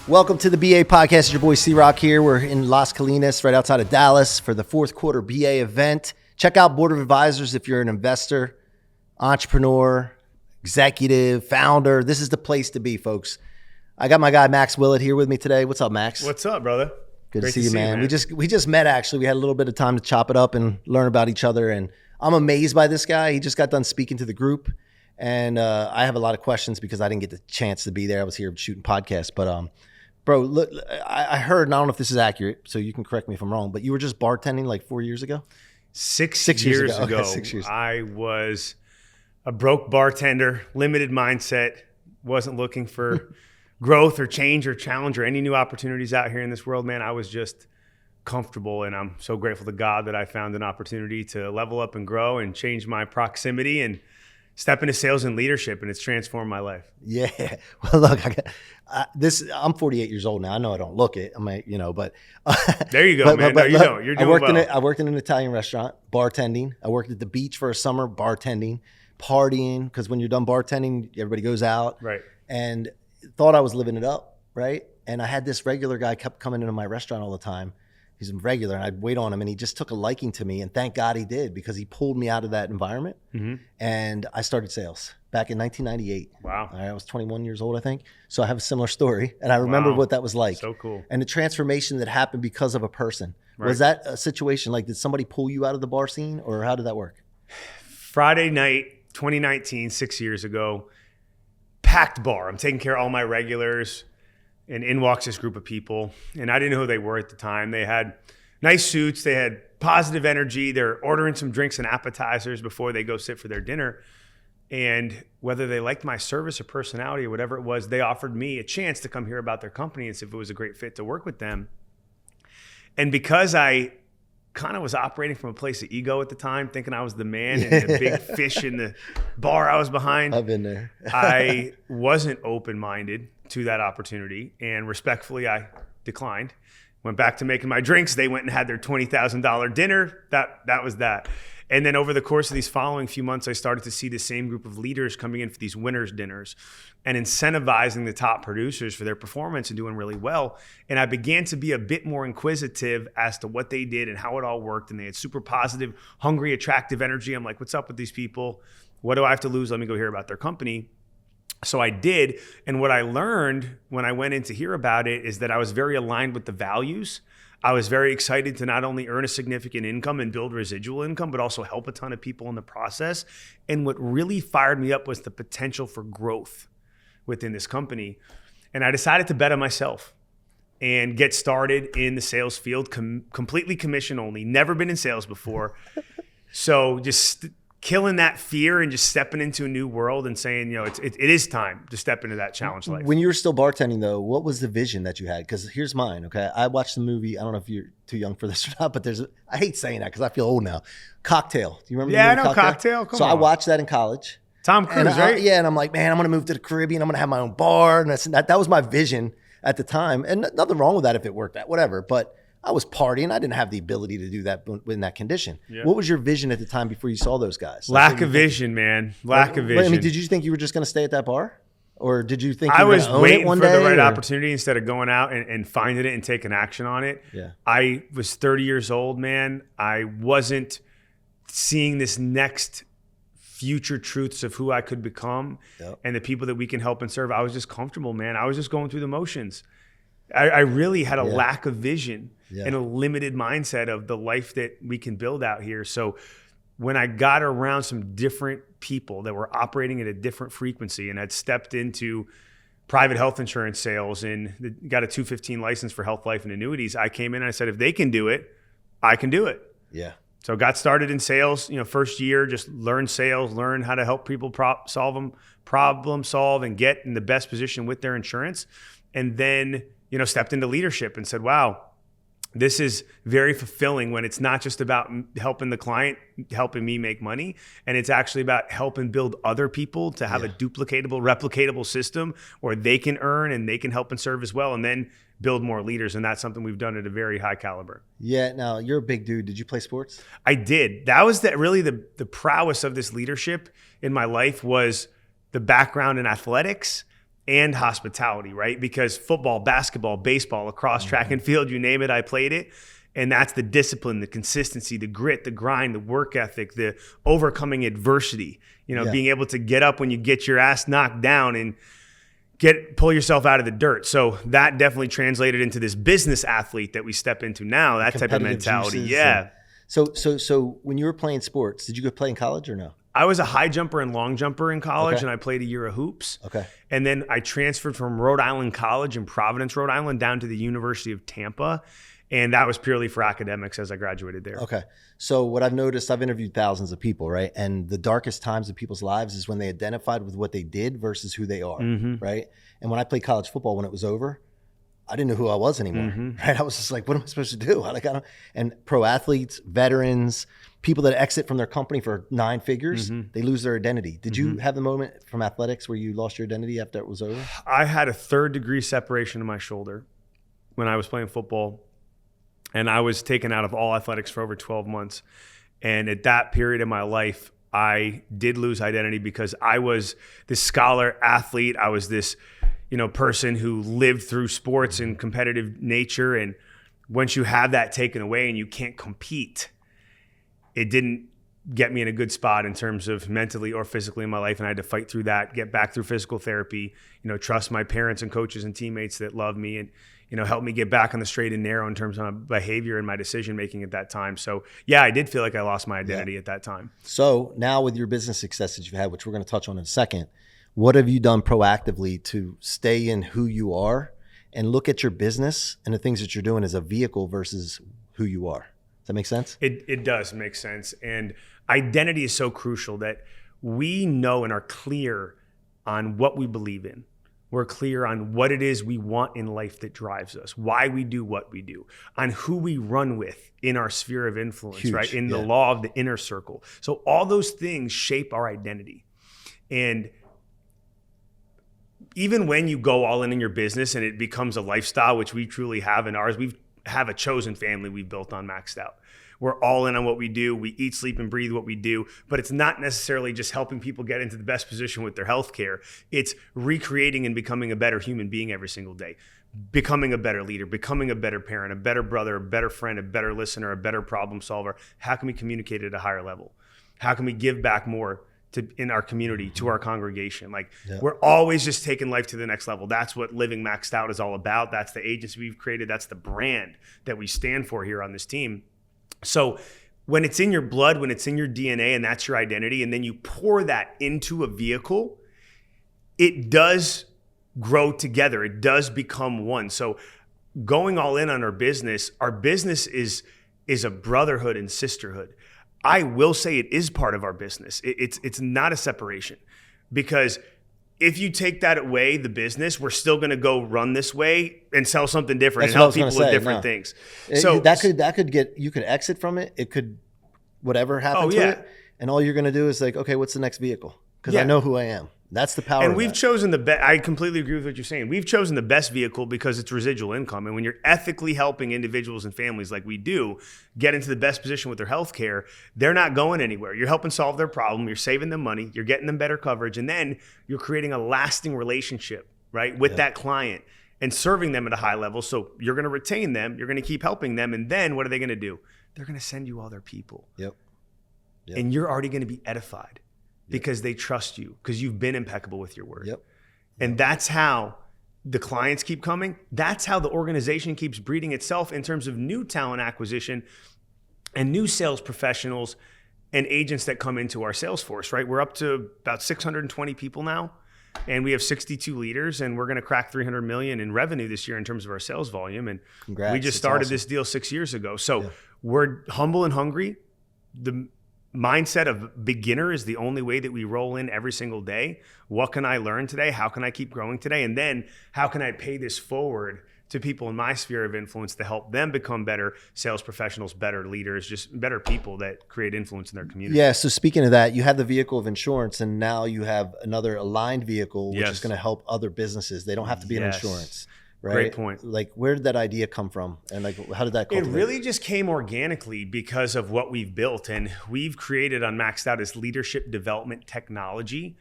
Welcome to the BA Podcast. It's your boy C-Roc here. We're in Las Colinas, right outside of Dallas for the fourth quarter BA event. Check out Board of Advisors if you're an investor, entrepreneur, executive, founder. This is the place to be, folks. I got my guy, Max Willett, here with me today. What's up, Max? What's up, brother? Good to see you, man. We just met, actually. We had a little bit of time to chop it up and learn about each other. And I'm amazed by this guy. He just got done speaking to the group. And I have a lot of questions because I didn't get the chance to be there. I was here shooting podcasts. But bro, look, I heard, and I don't know if this is accurate, so you can correct me if I'm wrong, but you were just bartending like 4 years ago? Six years ago. Okay, 6 years. I was a broke bartender, limited mindset, wasn't looking for growth or change or challenge or any new opportunities out here in this world, man. I was just comfortable, and I'm so grateful to God that I found an opportunity to level up and grow and change my proximity and step into sales and leadership, and it's transformed my life. Yeah. Well, look, I'm 48 years old now. I know I don't look it. I mean, but there you go, man. But you look, don't. You're doing well. I worked in an Italian restaurant, bartending. I worked at the beach for a summer, bartending, partying, because when you're done bartending, everybody goes out. Right. And thought I was living it up, right? And I had this regular guy kept coming into my restaurant all the time. He's a regular, and I'd wait on him, and he just took a liking to me, and thank God he did, because he pulled me out of that environment. Mm-hmm. And I started sales back in 1998. Wow. I was 21 years old, I think. So I have a similar story, and I remember what that was like. So cool. And the transformation that happened because of a person. Right. Was that a situation, like did somebody pull you out of the bar scene, or how did that work? Friday night, 2019, 6 years ago, packed bar. I'm taking care of all my regulars. And in walks this group of people, and I didn't know who they were at the time. They had nice suits. They had positive energy. They're ordering some drinks and appetizers before they go sit for their dinner. And whether they liked my service or personality or whatever it was, they offered me a chance to come hear about their company and see if it was a great fit to work with them. And because I kind of was operating from a place of ego at the time, thinking I was the man and the big fish in the bar I was behind. I've been there. I wasn't open-minded to that opportunity, and respectfully, I declined. Went back to making my drinks. They went and had their $20,000 dinner. That was that. And then over the course of these following few months, I started to see the same group of leaders coming in for these winners' dinners and incentivizing the top producers for their performance and doing really well. And I began to be a bit more inquisitive as to what they did and how it all worked. And they had super positive, hungry, attractive energy. I'm like, what's up with these people? What do I have to lose? Let me go hear about their company. So I did. And what I learned when I went in to hear about it is that I was very aligned with the values. I was very excited to not only earn a significant income and build residual income, but also help a ton of people in the process. And what really fired me up was the potential for growth within this company. And I decided to bet on myself and get started in the sales field, completely commission only, never been in sales before. So just killing that fear and just stepping into a new world and saying, it is time to step into that challenge life. When you were still bartending, though, what was the vision that you had? Because here's mine, okay? I watched the movie. I don't know if you're too young for this or not, but I hate saying that because I feel old now. Cocktail. Do you remember the movie Cocktail? Cocktail? Come on. I watched that in college. Tom Cruise, right? Yeah, and I'm like, man, I'm going to move to the Caribbean. I'm going to have my own bar. And that was my vision at the time. And nothing wrong with that if it worked out, whatever. But I was partying. I didn't have the ability to do that in that condition. Yeah. What was your vision at the time before you saw those guys? Lack of vision, man. Lack of vision. I mean, did you think you were just going to stay at that bar? Or did you think I was waiting for the right or? opportunity instead of going out and finding it and taking action on it? Yeah. I was 30 years old, man. I wasn't seeing this next future truths of who I could become and the people that we can help and serve. I was just comfortable, man. I was just going through the motions. I really had a lack of vision and a limited mindset of the life that we can build out here. So when I got around some different people that were operating at a different frequency and had stepped into private health insurance sales and got a 215 license for health, life, and annuities, I came in and I said, if they can do it, I can do it. Yeah. So got started in sales, first year, just learn sales, learn how to help people problem solve and get in the best position with their insurance. And then stepped into leadership and said, wow, this is very fulfilling when it's not just about helping the client, helping me make money. And it's actually about helping build other people to have a duplicatable, replicatable system where they can earn and they can help and serve as well. And then build more leaders. And that's something we've done at a very high caliber. Yeah. Now you're a big dude. Did you play sports? I did. That was really the prowess of this leadership in my life was the background in athletics and hospitality, right? Because football, basketball, baseball, lacrosse, track and field, you name it, I played it. And that's the discipline, the consistency, the grit, the grind, the work ethic, the overcoming adversity, being able to get up when you get your ass knocked down and pull yourself out of the dirt. So that definitely translated into this business athlete that we step into now, that type of mentality. Yeah. So when you were playing sports, did you go play in college or no? I was a high jumper and long jumper in college, and I played a year of hoops. Okay. And then I transferred from Rhode Island College in Providence, Rhode Island, down to the University of Tampa. And that was purely for academics as I graduated there. Okay. So what I've noticed, I've interviewed thousands of people, right? And the darkest times of people's lives is when they identified with what they did versus who they are, right? And when I played college football, when it was over, I didn't know who I was anymore, right? I was just like, what am I supposed to do? And pro athletes, veterans, people that exit from their company for 9 figures, they lose their identity. Did you have the moment from athletics where you lost your identity after it was over? I had a 3rd-degree separation in my shoulder when I was playing football. And I was taken out of all athletics for over 12 months. And at that period in my life, I did lose identity because I was this scholar athlete. I was this, person who lived through sports and competitive nature. And once you have that taken away and you can't compete, it didn't get me in a good spot in terms of mentally or physically in my life. And I had to fight through that, get back through physical therapy, trust my parents and coaches and teammates that love me and, help me get back on the straight and narrow in terms of my behavior and my decision-making at that time. So yeah, I did feel like I lost my identity at that time. So now with your business success that you've had, which we're going to touch on in a second, what have you done proactively to stay in who you are and look at your business and the things that you're doing as a vehicle versus who you are? Does that make sense? It does make sense. And identity is so crucial that we know and are clear on what we believe in. We're clear on what it is we want in life that drives us, why we do what we do, on who we run with in our sphere of influence, right? In the law of the inner circle. So all those things shape our identity. And even when you go all in your business and it becomes a lifestyle, which we truly have in ours, we have a chosen family we've built on Maxed Out. We're all in on what we do. We eat, sleep, and breathe what we do, but it's not necessarily just helping people get into the best position with their healthcare. It's recreating and becoming a better human being every single day, becoming a better leader, becoming a better parent, a better brother, a better friend, a better listener, a better problem solver. How can we communicate at a higher level? How can we give back more in our community, to our congregation? We're always just taking life to the next level. That's what Living Maxed Out is all about. That's the agency we've created. That's the brand that we stand for here on this team. So when it's in your blood, when it's in your DNA, and that's your identity, and then you pour that into a vehicle, it does grow together. It does become one. So going all in on our business is a brotherhood and sisterhood. I will say it is part of our business. It's not a separation, because if you take that away, the business, we're still going to go run this way and sell something different and help people with different things. So you could exit from it. It could, whatever happened to it. And all you're going to do is like, okay, what's the next vehicle? Because I know who I am. That's the power. And we've chosen the best. I completely agree with what you're saying. We've chosen the best vehicle because it's residual income. And when you're ethically helping individuals and families like we do get into the best position with their healthcare, they're not going anywhere. You're helping solve their problem. You're saving them money. You're getting them better coverage. And then you're creating a lasting relationship, right, with that client and serving them at a high level. So you're going to retain them. You're going to keep helping them. And then what are they going to do? They're going to send you all their people. Yep. And you're already going to be edified. Because they trust you, because you've been impeccable with your word. And that's how the clients keep coming. That's how the organization keeps breeding itself in terms of new talent acquisition and new sales professionals and agents that come into our sales force, right? We're up to about 620 people now, and we have 62 leaders, and we're going to crack 300 million in revenue this year in terms of our sales volume. And Congrats. We just started this deal 6 years ago. So we're humble and hungry. The mindset of beginner is the only way that we roll in every single day. What can I learn today? How can I keep growing today? And then how can I pay this forward to people in my sphere of influence to help them become better sales professionals, better leaders, just better people that create influence in their community? Yeah. So speaking of that, you have the vehicle of insurance, and now you have another aligned vehicle, which is going to help other businesses. They don't have to be in insurance. Right? Great point. Like, where did that idea come from? And like, how did that cultivate? It really just came organically because of what we've built. And we've created on Maxed Out this leadership development technology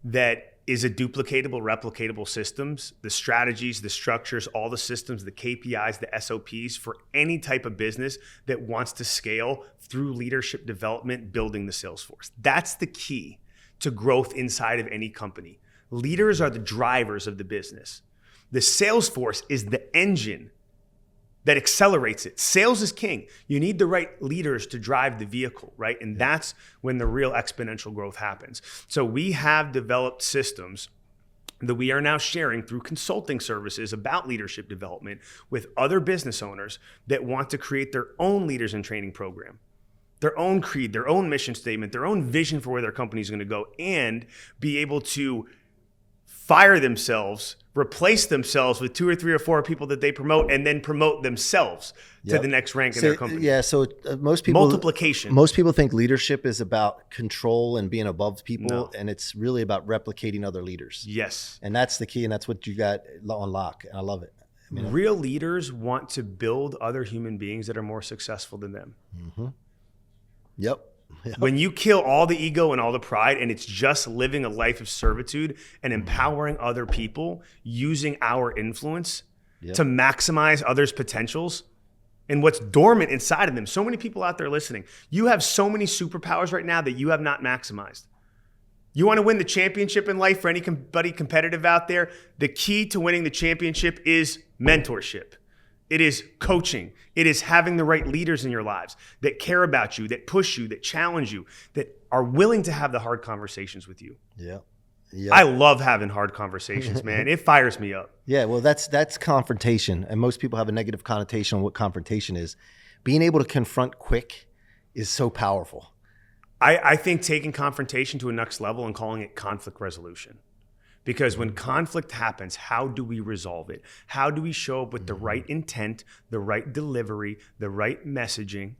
that is a duplicatable, replicatable systems, the strategies, the structures, all the systems, the KPIs, the SOPs for any type of business that wants to scale through leadership development, building the sales force. That's the key to growth inside of any company. Leaders are the drivers of the business. The sales force is the engine that accelerates it. Sales is king. You need the right leaders to drive the vehicle, right? And that's when the real exponential growth happens. So we have developed systems that we are now sharing through consulting services about leadership development with other business owners that want to create their own leaders in training program, their own creed, their own mission statement, their own vision for where their company is going to go, and be able to fire themselves, replace themselves with 2 or 3 or 4 people that they promote, and then promote themselves to the next rank in their company. Yeah, so most people multiplication. Most people think leadership is about control and being above people, and it's really about replicating other leaders. Yes, and that's the key, and that's what you got on lock. I love it. I mean, real leaders want to build other human beings that are more successful than them. Mm-hmm. Yep. When you kill all the ego and all the pride, and it's just living a life of servitude and empowering other people, using our influence to maximize others' potentials and what's dormant inside of them. So many people out there listening, you have so many superpowers right now that you have not maximized. You want to win the championship in life for anybody competitive out there? The key to winning the championship is mentorship. It is coaching. It is having the right leaders in your lives that care about you, that push you, that challenge you, that are willing to have the hard conversations with you. Yeah. I love having hard conversations, man. It fires me up. Yeah, well, that's confrontation. And most people have a negative connotation on what confrontation is. Being able to confront quick is so powerful. I think taking confrontation to a next level and calling it conflict resolution. Because when conflict happens, how do we resolve it? How do we show up with the right intent, the right delivery, the right messaging,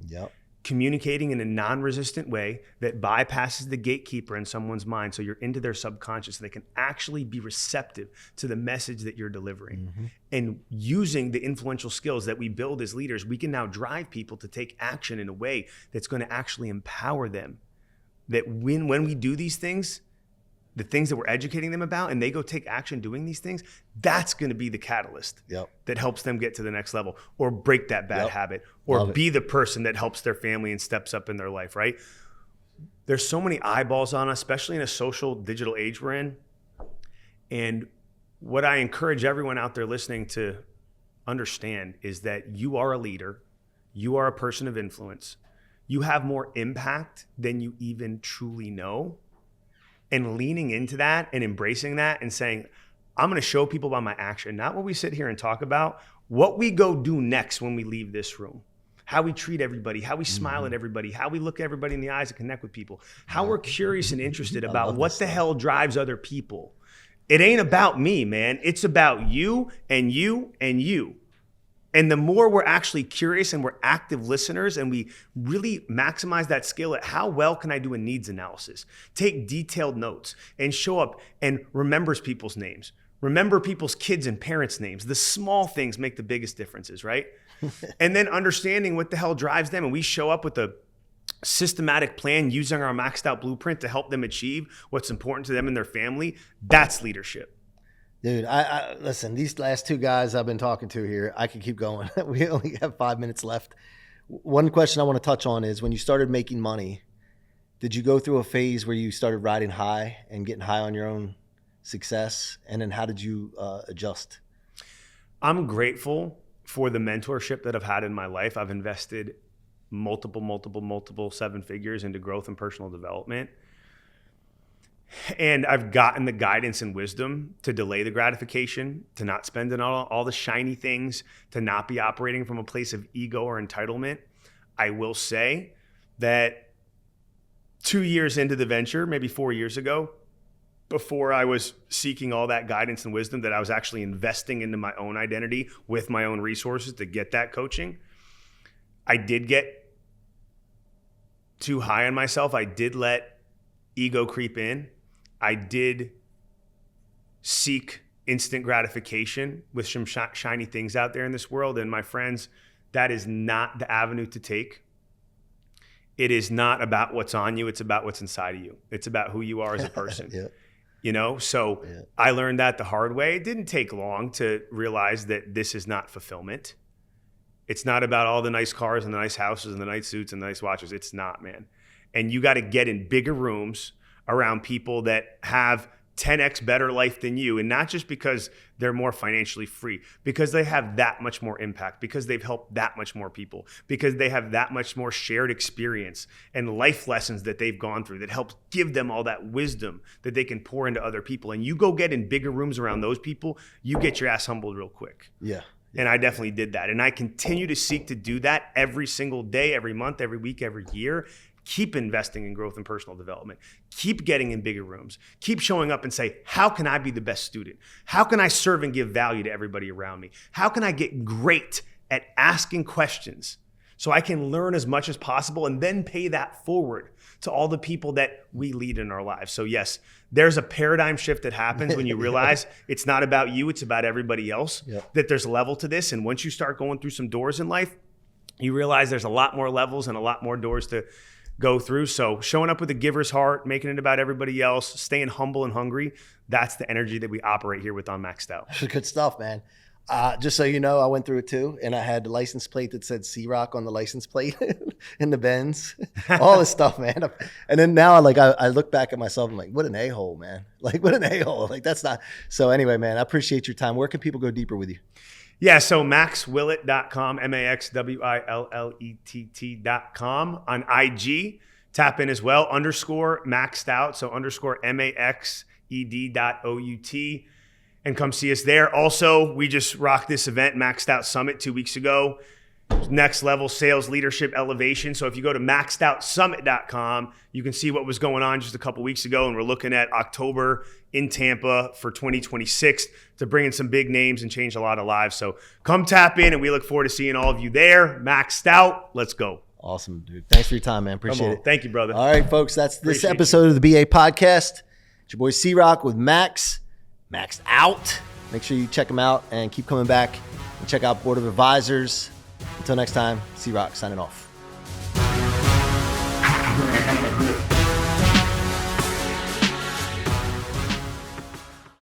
communicating in a non-resistant way that bypasses the gatekeeper in someone's mind so you're into their subconscious so they can actually be receptive to the message that you're delivering. And using the influential skills that we build as leaders, we can now drive people to take action in a way that's going to actually empower them. That when we do these things, the things that we're educating them about, and they go take action doing these things, that's going to be the catalyst that helps them get to the next level or break that bad habit or be the person that helps their family and steps up in their life, right? There's so many eyeballs on us, especially in a social digital age we're in. And what I encourage everyone out there listening to understand is that you are a leader. You are a person of influence. You have more impact than you even truly know. And leaning into that and embracing that and saying, I'm going to show people by my action, not what we sit here and talk about, what we go do next when we leave this room, how we treat everybody, how we smile at everybody, how we look at everybody in the eyes and connect with people, how we're curious and interested about what the hell drives other people. It ain't about me, man. It's about you and you and you. And the more we're actually curious and we're active listeners and we really maximize that skill at how well can I do a needs analysis, take detailed notes and show up and remembers people's names, remember people's kids and parents' names. The small things make the biggest differences, right? And then understanding what the hell drives them. And we show up with a systematic plan using our maxed out blueprint to help them achieve what's important to them and their family. That's leadership. Dude, I listen, these last 2 guys I've been talking to here, I can keep going. We only have 5 minutes left. One question I want to touch on is when you started making money, did you go through a phase where you started riding high and getting high on your own success? And then how did you adjust? I'm grateful for the mentorship that I've had in my life. I've invested multiple 7 figures into growth and personal development. And I've gotten the guidance and wisdom to delay the gratification, to not spend it on all the shiny things, to not be operating from a place of ego or entitlement. I will say that 2 years into the venture, maybe 4 years ago, before I was seeking all that guidance and wisdom, that I was actually investing into my own identity with my own resources to get that coaching, I did get too high on myself. I did let ego creep in. I did seek instant gratification with some shiny things out there in this world. And my friends, that is not the avenue to take. It is not about what's on you. It's about what's inside of you. It's about who you are as a person. you know? So I learned that the hard way. It didn't take long to realize that this is not fulfillment. It's not about all the nice cars and the nice houses and the nice suits and the nice watches. It's not, man. And you got to get in bigger rooms around people that have 10x better life than you. And not just because they're more financially free, because they have that much more impact, because they've helped that much more people, because they have that much more shared experience and life lessons that they've gone through that helps give them all that wisdom that they can pour into other people. And you go get in bigger rooms around those people, you get your ass humbled real quick. Yeah. And I definitely did that. And I continue to seek to do that every single day, every month, every week, every year. Keep investing in growth and personal development. Keep getting in bigger rooms. Keep showing up and say, how can I be the best student? How can I serve and give value to everybody around me? How can I get great at asking questions so I can learn as much as possible and then pay that forward to all the people that we lead in our lives? So yes, there's a paradigm shift that happens when you realize it's not about you, it's about everybody else, that there's a level to this. And once you start going through some doors in life, you realize there's a lot more levels and a lot more doors to go through. So showing up with a giver's heart, making it about everybody else, staying humble and hungry, that's the energy that we operate here with on Maxed Out. Good stuff, man. Just so you know, I went through it too, and I had the license plate that said C-Roc on the license plate in the Benz, all this stuff, man. And then now, I look back at myself, I'm like, what an a-hole, man. Like, what an a-hole. Like, that's not. So anyway, man, I appreciate your time. Where can people go deeper with you? Yeah, so maxwillett.com, maxwillett.com on IG. Tap in as well, _maxed out, so _maxed.out. And come see us there. Also, we just rocked this event, Maxed Out Summit, 2 weeks ago. Next level sales leadership elevation. So if you go to maxedoutsummit.com, you can see what was going on just a couple weeks ago. And we're looking at October in Tampa for 2026 to bring in some big names and change a lot of lives. So come tap in, and we look forward to seeing all of you there. Maxed Out. Let's go. Awesome, dude. Thanks for your time, man. Appreciate it. Thank you, brother. All right, folks. That's this episode of the BA Podcast. It's your boy C-Roc with Maxed Out. Make sure you check them out and keep coming back and check out Board of Advisors. Until next time, C-Roc signing off.